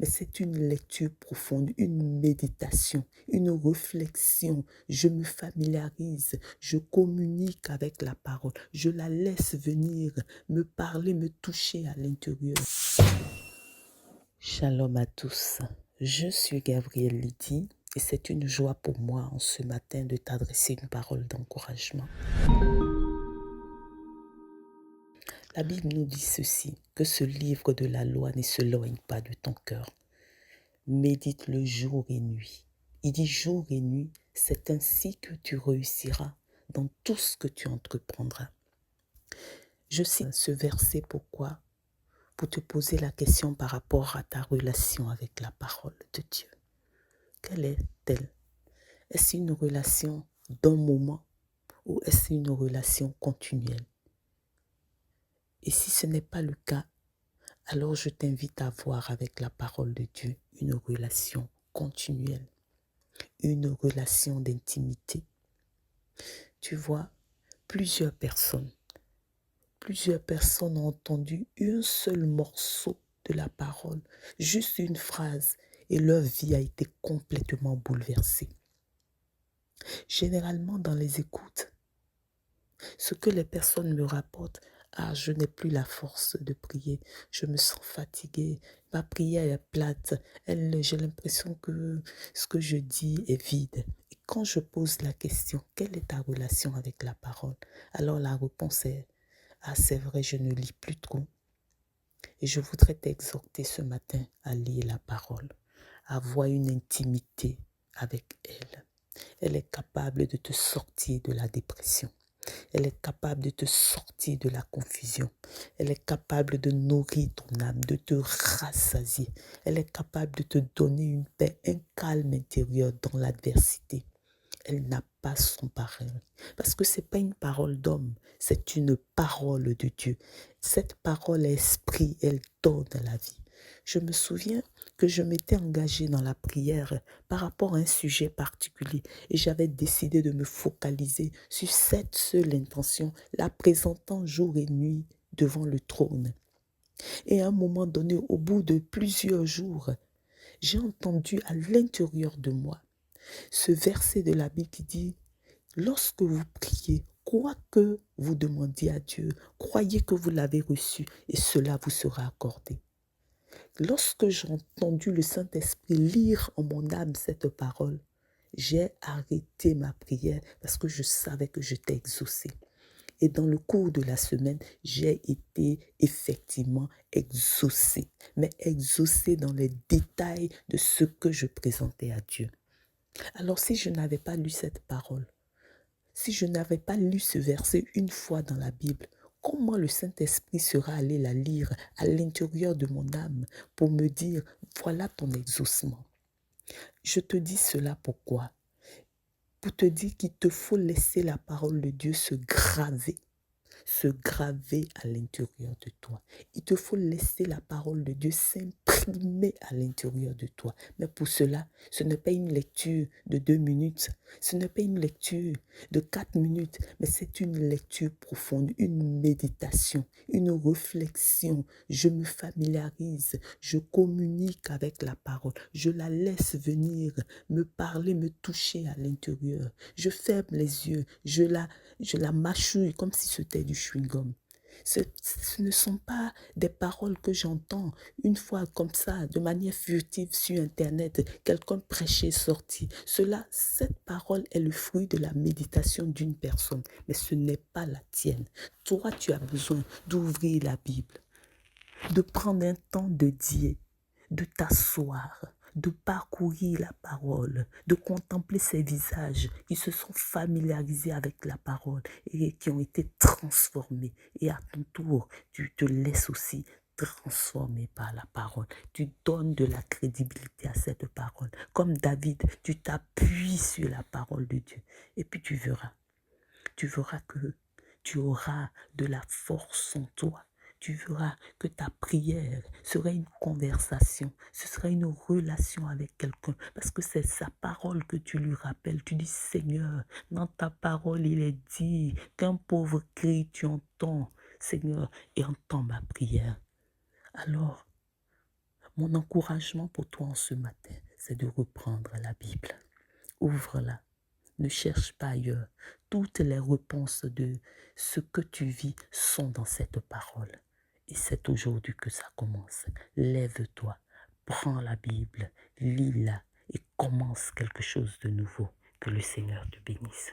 mais c'est une lecture profonde, une méditation, une réflexion. Je me familiarise, je communique avec la parole, je la laisse venir me parler, me toucher à l'intérieur. Shalom à tous, je suis Gabrielle Lydie et c'est une joie pour moi en ce matin de t'adresser une parole d'encouragement. La Bible nous dit ceci, que ce livre de la loi ne s'éloigne pas de ton cœur. Médite-le jour et nuit. Il dit jour et nuit, c'est ainsi que tu réussiras dans tout ce que tu entreprendras. Je cite ce verset pourquoi? Pour te poser la question par rapport à ta relation avec la parole de Dieu. Quelle est-elle? Est-ce une relation d'un moment ou est-ce une relation continuelle? Et si ce n'est pas le cas, alors je t'invite à voir avec la parole de Dieu une relation continuelle, une relation d'intimité. Tu vois, plusieurs personnes ont entendu un seul morceau de la parole, juste une phrase, et leur vie a été complètement bouleversée. Généralement, dans les écoutes, ce que les personnes me rapportent, je n'ai plus la force de prier, je me sens fatiguée, ma prière est plate, j'ai l'impression que ce que je dis est vide. Et quand je pose la question, quelle est ta relation avec la parole? Alors la réponse est, c'est vrai, je ne lis plus trop. Et je voudrais t'exhorter ce matin à lire la parole, à avoir une intimité avec elle. Elle est capable de te sortir de la dépression. Elle est capable de te sortir de la confusion. Elle est capable de nourrir ton âme, de te rassasier. Elle est capable de te donner une paix, un calme intérieur dans l'adversité. Elle n'a pas son pareil. Parce que ce n'est pas une parole d'homme, c'est une parole de Dieu. Cette parole est esprit, elle donne la vie. Je me souviens que je m'étais engagée dans la prière par rapport à un sujet particulier et j'avais décidé de me focaliser sur cette seule intention, la présentant jour et nuit devant le trône. Et à un moment donné, au bout de plusieurs jours, j'ai entendu à l'intérieur de moi ce verset de la Bible qui dit « Lorsque vous priez, quoi que vous demandiez à Dieu, croyez que vous l'avez reçu et cela vous sera accordé. » Lorsque j'ai entendu le Saint-Esprit lire en mon âme cette parole, j'ai arrêté ma prière parce que je savais que j'étais exaucée. Et dans le cours de la semaine, j'ai été effectivement exaucée, mais exaucée dans les détails de ce que je présentais à Dieu. Alors si je n'avais pas lu cette parole, si je n'avais pas lu ce verset une fois dans la Bible, comment le Saint-Esprit sera allé la lire à l'intérieur de mon âme pour me dire, voilà ton exaucement. Je te dis cela pourquoi? Pour te dire qu'il te faut laisser la parole de Dieu se graver à l'intérieur de toi. Il te faut laisser la parole de Dieu s'imprimer à l'intérieur de toi. Mais pour cela, ce n'est pas une lecture de 2 minutes, ce n'est pas une lecture de 4 minutes, mais c'est une lecture profonde, une méditation, une réflexion. Je me familiarise, je communique avec la parole, je la laisse venir me parler, me toucher à l'intérieur. Je ferme les yeux, je la mâchouille comme si c'était du chewing-gum. Ce ne sont pas des paroles que j'entends une fois comme ça, de manière furtive sur Internet, quelqu'un prêcher, sorti. Cette parole est le fruit de la méditation d'une personne, mais ce n'est pas la tienne. Toi, tu as besoin d'ouvrir la Bible, de prendre un temps de dédié, de t'asseoir, de parcourir la parole, de contempler ces visages qui se sont familiarisés avec la parole et qui ont été transformés. Et à ton tour, tu te laisses aussi transformer par la parole. Tu donnes de la crédibilité à cette parole. Comme David, tu t'appuies sur la parole de Dieu. Et puis tu verras que tu auras de la force en toi. Tu verras que ta prière sera une conversation, ce sera une relation avec quelqu'un, parce que c'est sa parole que tu lui rappelles. Tu dis, Seigneur, dans ta parole, il est dit qu'un pauvre crie, tu entends, Seigneur, et entends ma prière. Alors, Mon encouragement pour toi en ce matin, c'est de reprendre la Bible. Ouvre-la. Ne cherche pas ailleurs. Toutes les réponses de ce que tu vis sont dans cette parole. Et c'est aujourd'hui que ça commence. Lève-toi, prends la Bible, lis-la et commence quelque chose de nouveau. Que le Seigneur te bénisse.